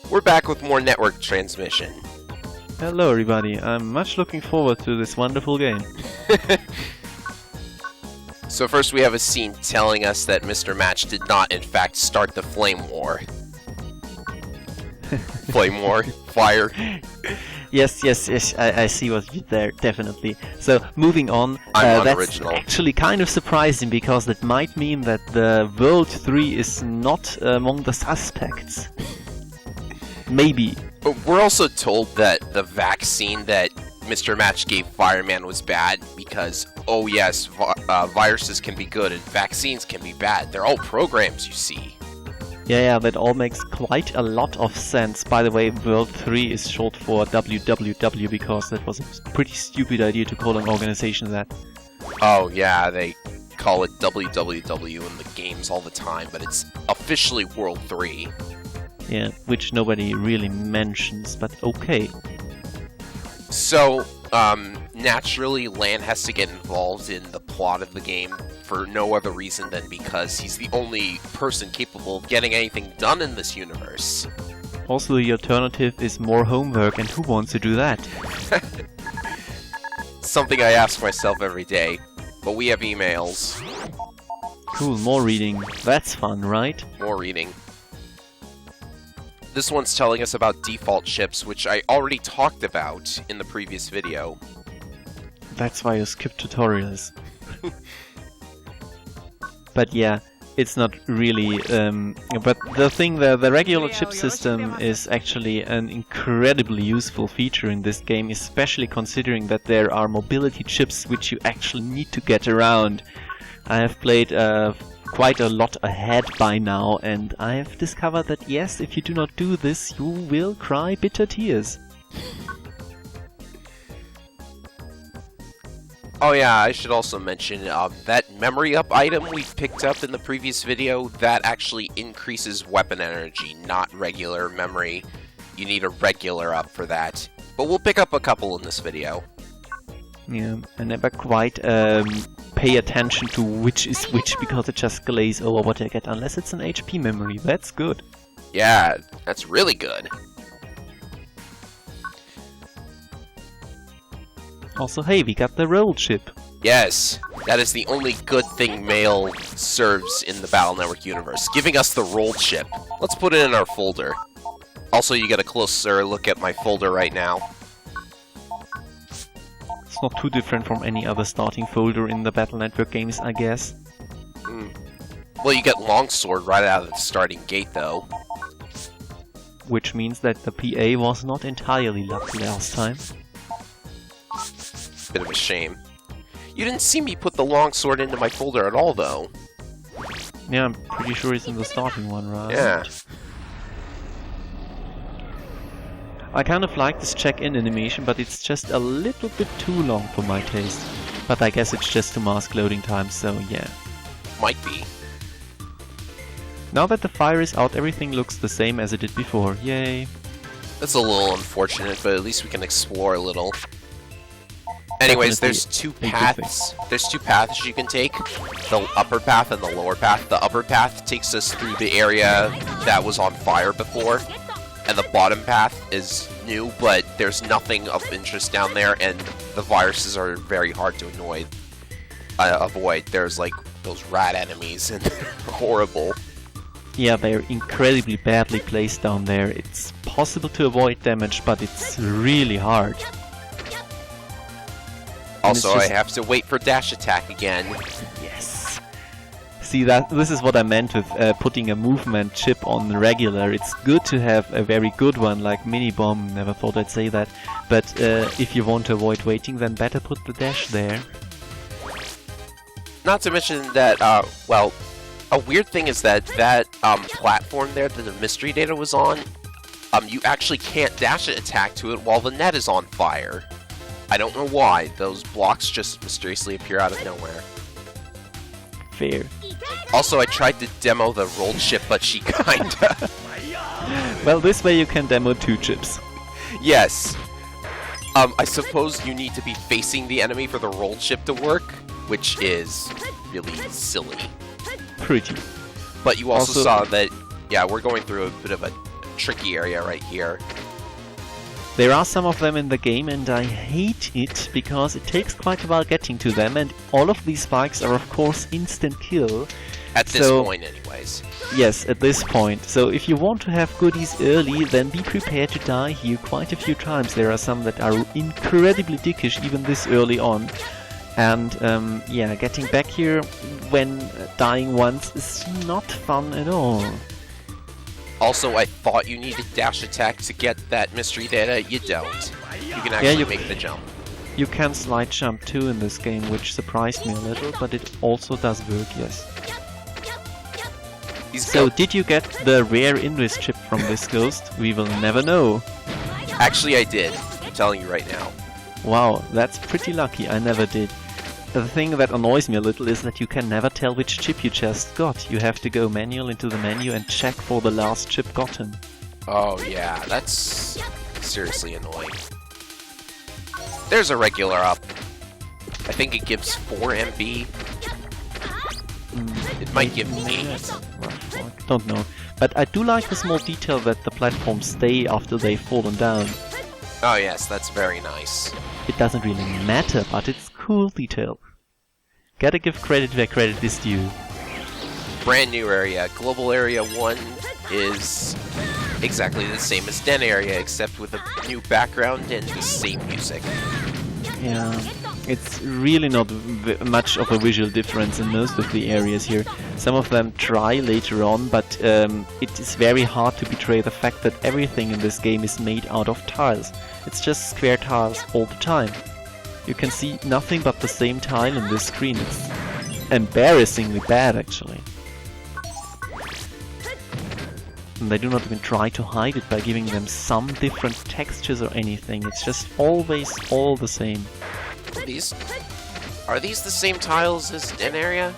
We're back with more network transmission. Hello everybody, I'm much looking forward to this wonderful game. So first we have a scene telling us that Mr. Match did not in fact start the Flame War. Flame War? Fire? Yes, I see what you did there, definitely. So, moving on, that's unoriginal. actually kind of surprising because that might mean that the World 3 is not among the suspects. Maybe. But we're also told that the vaccine that Mr. Match gave Fireman was bad because, oh yes, viruses can be good and vaccines can be bad. They're all programs, you see. Yeah, that all makes quite a lot of sense. By the way, World 3 is short for WWW because that was a pretty stupid idea to call an organization that. Oh yeah, they call it WWW in the games all the time, but it's officially World 3. Yeah, which nobody really mentions, but okay. So, naturally, Lan has to get involved in the plot of the game for no other reason than because he's the only person capable of getting anything done in this universe. Also, the alternative is more homework, and who wants to do that? Something I ask myself every day, but we have emails. Cool, more reading. That's fun, right? More reading. This one's telling us about default chips, which I already talked about in the previous video. That's why you skip tutorials. But yeah, it's not really... but the thing, the regular chip system is actually an incredibly useful feature in this game, especially considering that there are mobility chips which you actually need to get around. I have played quite a lot ahead by now, and I have discovered that yes, if you do not do this, you will cry bitter tears. Oh yeah, I should also mention that memory up item we picked up in the previous video, that actually increases weapon energy, not regular memory. You need a regular up for that. But we'll pick up a couple in this video. Yeah, I never quite pay attention to which is which because it just glaze over what I get, unless it's an HP memory. That's good. Yeah, that's really good. Also, hey, we got the roll chip. Yes, that is the only good thing Mail serves in the Battle Network universe, giving us the roll chip. Let's put it in our folder. Also, you get a closer look at my folder right now. It's not too different from any other starting folder in the Battle Network games, I guess. Well, you get Longsword right out of the starting gate, though. Which means that the PA was not entirely lucky last time. Bit of a shame. You didn't see me put the Longsword into my folder at all, though. Yeah, I'm pretty sure it's in the starting one, right? Yeah. I kind of like this check-in animation, but it's just a little bit too long for my taste. But I guess it's just to mask loading time, so yeah. Might be. Now that the fire is out, everything looks the same as it did before. Yay. That's a little unfortunate, but at least we can explore a little. Anyways, there's two paths. There's two paths you can take. The upper path and the lower path. The upper path takes us through the area that was on fire before. And the bottom path is new, but there's nothing of interest down there, and the viruses are very hard to avoid. There's like those rat enemies, and they're horrible. Yeah, they're incredibly badly placed down there. It's possible to avoid damage, but it's really hard. Also, I have to wait for dash attack again. Yes. See, this is what I meant with putting a movement chip on the regular. It's good to have a very good one like Mini Bomb. Never thought I'd say that. But if you want to avoid waiting, then better put the dash there. Not to mention that, well, a weird thing is that platform there that the mystery data was on, you actually can't dash attack to it while the net is on fire. I don't know why. Those blocks just mysteriously appear out of nowhere. Fair. Also, I tried to demo the roll chip, but she kinda... Well, this way you can demo 2 chips. Yes. I suppose you need to be facing the enemy for the roll chip to work, which is really silly. Pretty. But you also saw that, yeah, we're going through a bit of a tricky area right here. There are some of them in the game, and I hate it because it takes quite a while getting to them, and all of these spikes are of course instant kill. At this point anyways. Yes, at this point. So if you want to have goodies early, then be prepared to die here quite a few times. There are some that are incredibly dickish even this early on. And yeah, getting back here when dying once is not fun at all. Also, I thought you needed dash attack to get that mystery data. You don't. You can actually make the jump. You can slide jump too in this game, which surprised me a little, but it also does work, yes. So, did you get the rare Invis chip from this ghost? We will never know. Actually, I did. I'm telling you right now. Wow, that's pretty lucky. I never did. The thing that annoys me a little is that you can never tell which chip you just got. You have to go manual into the menu and check for the last chip gotten. Oh yeah, that's seriously annoying. There's a regular up. I think it gives 4 MB. It might give 8. Don't know. But I do like the small detail that the platforms stay after they've fallen down. Oh yes, that's very nice. It doesn't really matter, but it's cool detail. Gotta give credit where credit is due. Brand new area. Global Area 1 is exactly the same as Den Area, except with a new background and the same music. Yeah, it's really not much of a visual difference in most of the areas here. Some of them try later on, but it is very hard to betray the fact that everything in this game is made out of tiles. It's just square tiles all the time. You can see nothing but the same tile in this screen. It's embarrassingly bad, actually. And they do not even try to hide it by giving them some different textures or anything. It's just always all the same. Are these the same tiles as Den Area?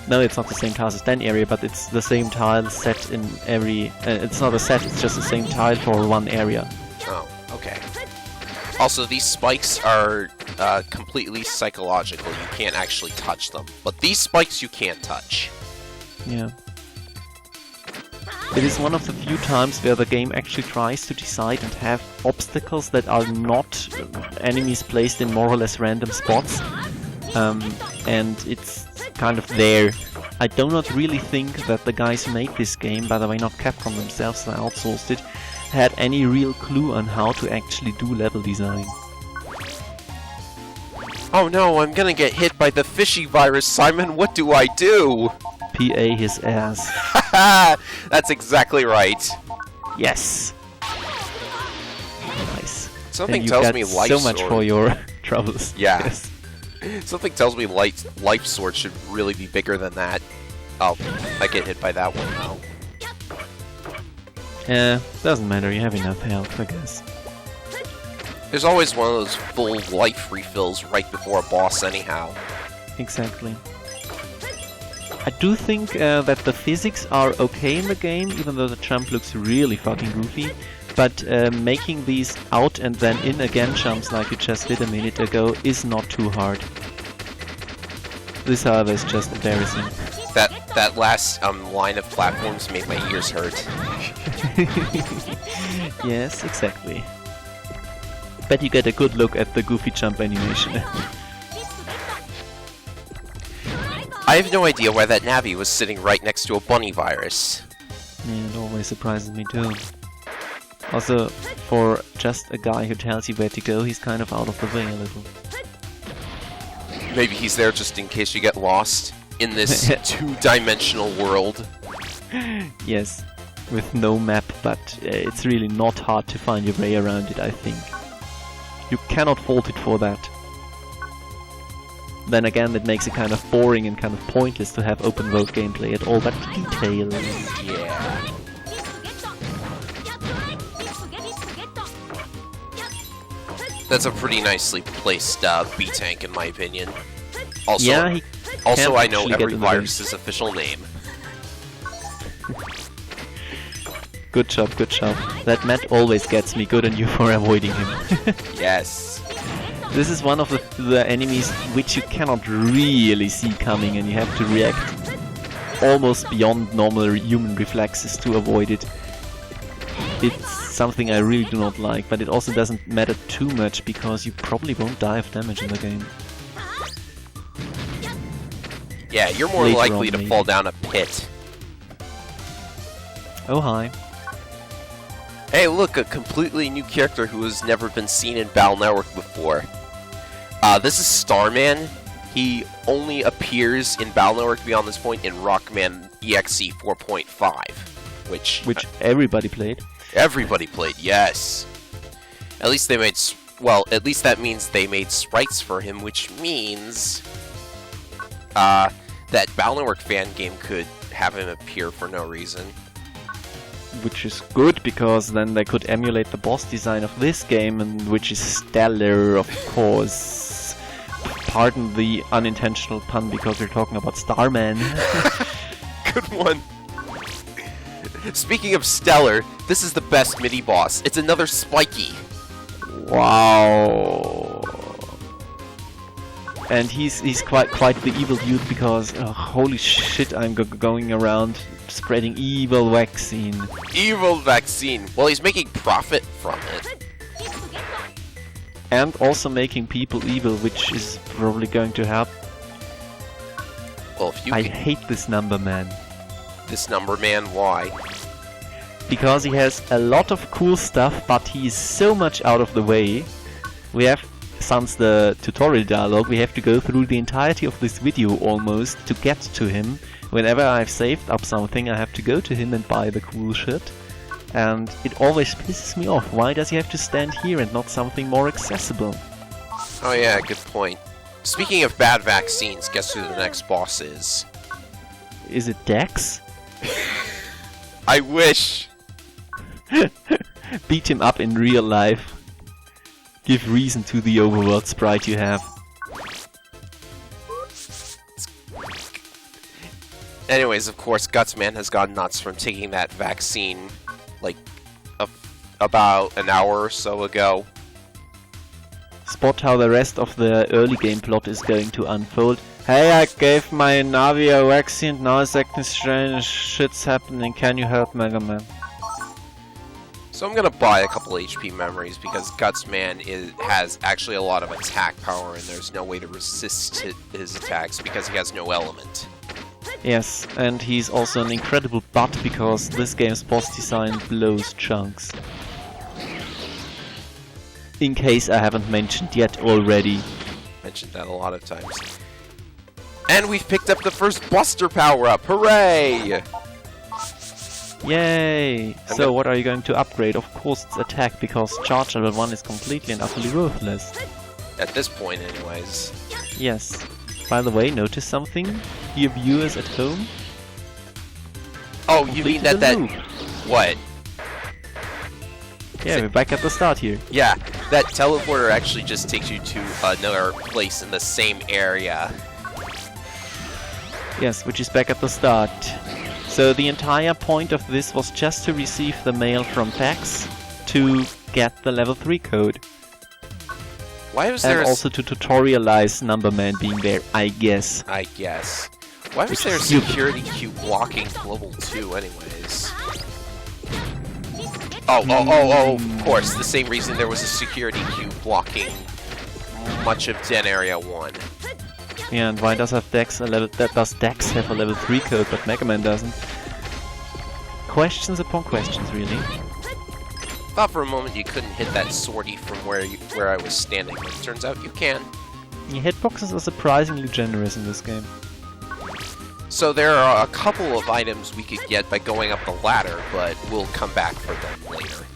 No, it's not the same tiles as Den Area, but it's the same tile set in every... it's not a set, it's just the same tile for one area. Oh, okay. Also, these spikes are completely psychological. You can't actually touch them. But these spikes you can touch. Yeah. It is one of the few times where the game actually tries to decide and have obstacles that are not enemies placed in more or less random spots. And it's kind of there. I do not really think that the guys who made this game, by the way not Capcom themselves, they outsourced it, had any real clue on how to actually do level design. Oh no, I'm gonna get hit by the fishy virus, Simon, what do I do? PA his ass. Haha! That's exactly right. Yes! Nice. Something tells me life so much for your troubles. Yeah. Yes. Something tells me life sword should really be bigger than that. Oh, I get hit by that one now. Doesn't matter, you have enough health, I guess. There's always one of those full life refills right before a boss anyhow. Exactly. I do think that the physics are okay in the game, even though the jump looks really fucking goofy. But making these out and then in again jumps like you just did a minute ago is not too hard. This, however, is just embarrassing. That last line of platforms made my ears hurt. Yes, exactly. Bet you get a good look at the goofy jump animation. I have no idea why that Navi was sitting right next to a bunny virus. Yeah, it always surprises me too. Also, for just a guy who tells you where to go, he's kind of out of the way a little. Maybe he's there just in case you get lost in this two-dimensional world. Yes, with no map, but it's really not hard to find your way around it, I think. You cannot fault it for that. Then again, that makes it kind of boring and kind of pointless to have open world gameplay at all, but details. Yeah. That's a pretty nicely placed B-Tank in my opinion. Also, yeah, I know every virus's official name. Good job, good job. That Matt always gets me, good on you for avoiding him. Yes. This is one of the enemies which you cannot really see coming and you have to react almost beyond normal human reflexes to avoid it. it's something I really do not like, but it also doesn't matter too much because you probably won't die of damage in the game. Yeah, you're more Later likely on, to maybe. fall down a pit. Oh hi. Hey, look, a completely new character who has never been seen in Battle Network before. This is Starman. He only appears in Battle Network beyond this point in Rockman EXE 4.5, which everybody played. everybody played, yes. At least they made, well, at least that means they made sprites for him, which means that Battle Network fan game could have him appear for no reason. Which is good, because then they could emulate the boss design of this game, and which is stellar, of course. Pardon the unintentional pun, because we're talking about Starman. Good one. Speaking of stellar, this is the best mini-boss. It's another Spiky. Wow. And he's quite the evil dude, because holy shit, I'm going around spreading evil vaccine. Evil vaccine. Well, he's making profit from it. And also making people evil, which is probably going to help. Well, if you I could- hate this number man. This number man, why? Because he has a lot of cool stuff, but he is so much out of the way. We have, since the tutorial dialogue, we have to go through the entirety of this video almost to get to him. Whenever I've saved up something, I have to go to him and buy the cool shit. And it always pisses me off. Why does he have to stand here and not something more accessible? Oh yeah, good point. Speaking of bad vaccines, guess who the next boss is? Is it Dex? I wish! Beat him up in real life. Give reason to the overworld sprite you have. Anyways, of course, Gutsman has gone nuts from taking that vaccine, like, about an hour or so ago. Spot how the rest of the early game plot is going to unfold. Hey, I gave my Navi a vaccine, now second strange shit's happening, can you help Mega Man? So I'm gonna buy a couple HP memories because Gutsman has actually a lot of attack power and there's no way to resist his attacks because he has no element. Yes, and he's also an incredible butt because this game's boss design blows chunks. In case I haven't mentioned yet already. Mentioned that a lot of times. And we've picked up the first Buster power-up! Hooray! Yay! So what are you going to upgrade? Of course it's attack, because charge level 1 is completely and utterly worthless. At this point, anyways. Yes. By the way, notice something? Dear viewers at home? Oh, you mean Completed that the loop. What? Yeah, we're back at the start here. Yeah, that teleporter actually just takes you to another place in the same area. Yes, which is back at the start. So the entire point of this was just to receive the mail from Pax to get the level 3 code. Why was there And also to tutorialize Numberman being there, I guess. I guess. Why was Which there a is stupid. security cube blocking level 2 anyways? Oh, of course, the same reason there was a security cube blocking much of Den Area 1. Yeah, and why does Dex have a level 3 code but Mega Man doesn't? Questions upon questions, really. Thought for a moment you couldn't hit that sortie from where I was standing, but it turns out you can. Yeah, hitboxes are surprisingly generous in this game. So there are a couple of items we could get by going up the ladder, but we'll come back for them later.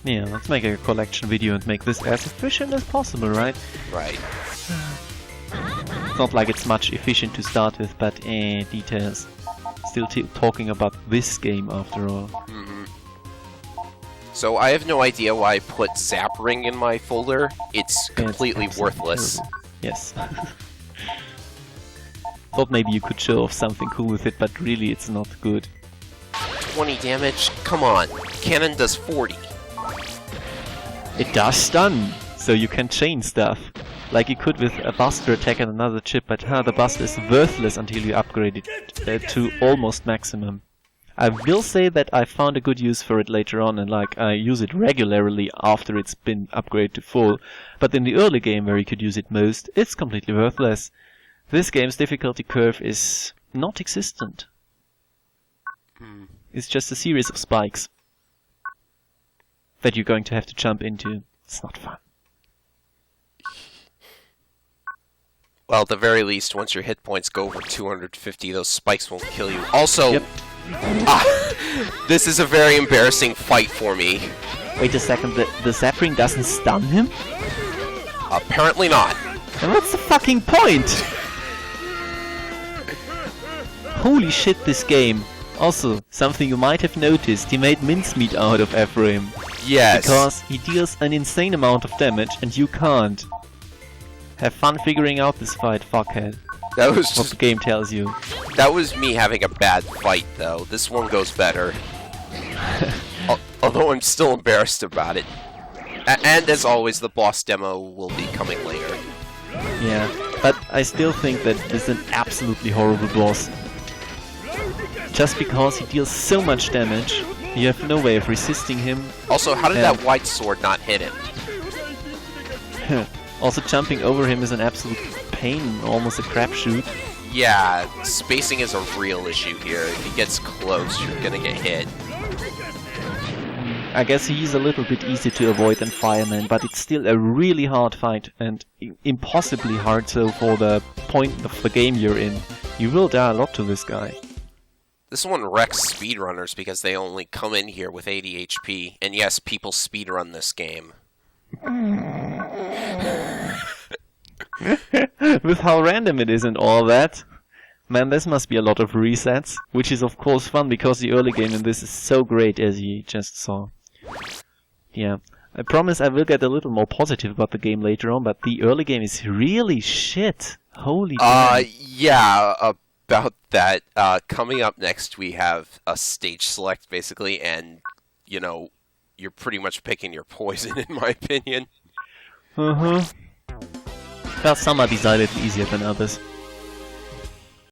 Yeah, let's make a collection video and make this as efficient as possible, right? Right. It's not like it's much efficient to start with, but details. Still talking about this game after all. Mm-hmm. So I have no idea why I put Zap Ring in my folder. It's completely worthless. Terrible. Yes. Thought maybe you could show off something cool with it, but really it's not good. 20 damage? Come on. Cannon does 40. It does stun, so you can chain stuff. Like you could with a Buster attack and another chip, but the Buster is worthless until you upgrade it to almost maximum. I will say that I found a good use for it later on, and like I use it regularly after it's been upgraded to full. But in the early game where you could use it most, it's completely worthless. This game's difficulty curve is not existent. It's just a series of spikes that you're going to have to jump into. It's not fun. Well, at the very least, once your hit points go over 250, those spikes won't kill you. Also, Yep. This is a very embarrassing fight for me. Wait a second, the Zapring doesn't stun him? Apparently not. And what's the fucking point? Holy shit, this game. Also, something you might have noticed, he made mincemeat out of Ephraim. Yes. Because he deals an insane amount of damage and you can't. Have fun figuring out this fight, fuckhead. That was What just, the game tells you. that was me having a bad fight, though. This one goes better. Although I'm still embarrassed about it. And as always, the boss demo will be coming later. Yeah, but I still think that this is an absolutely horrible boss. Just because he deals so much damage, you have no way of resisting him. Also, how did Yeah. that white sword not hit him? Also, jumping over him is an absolute pain, almost a crapshoot. Yeah, spacing is a real issue here. If he gets close, you're gonna get hit. I guess he's a little bit easier to avoid than Fireman, but it's still a really hard fight, and impossibly hard so for the point of the game you're in. You will die a lot to this guy. This one wrecks speedrunners because they only come in here with 80 HP. And yes, people speedrun this game. With how random it is and all that. Man, this must be a lot of resets, which is of course fun because the early game in this is so great, as you just saw. Yeah, I promise I will get a little more positive about the game later on, but the early game is really shit. Holy damn. Yeah, about that. Coming up next, we have a stage select, basically, and, you know, you're pretty much picking your poison, in my opinion. Well, some are decidedly easier than others.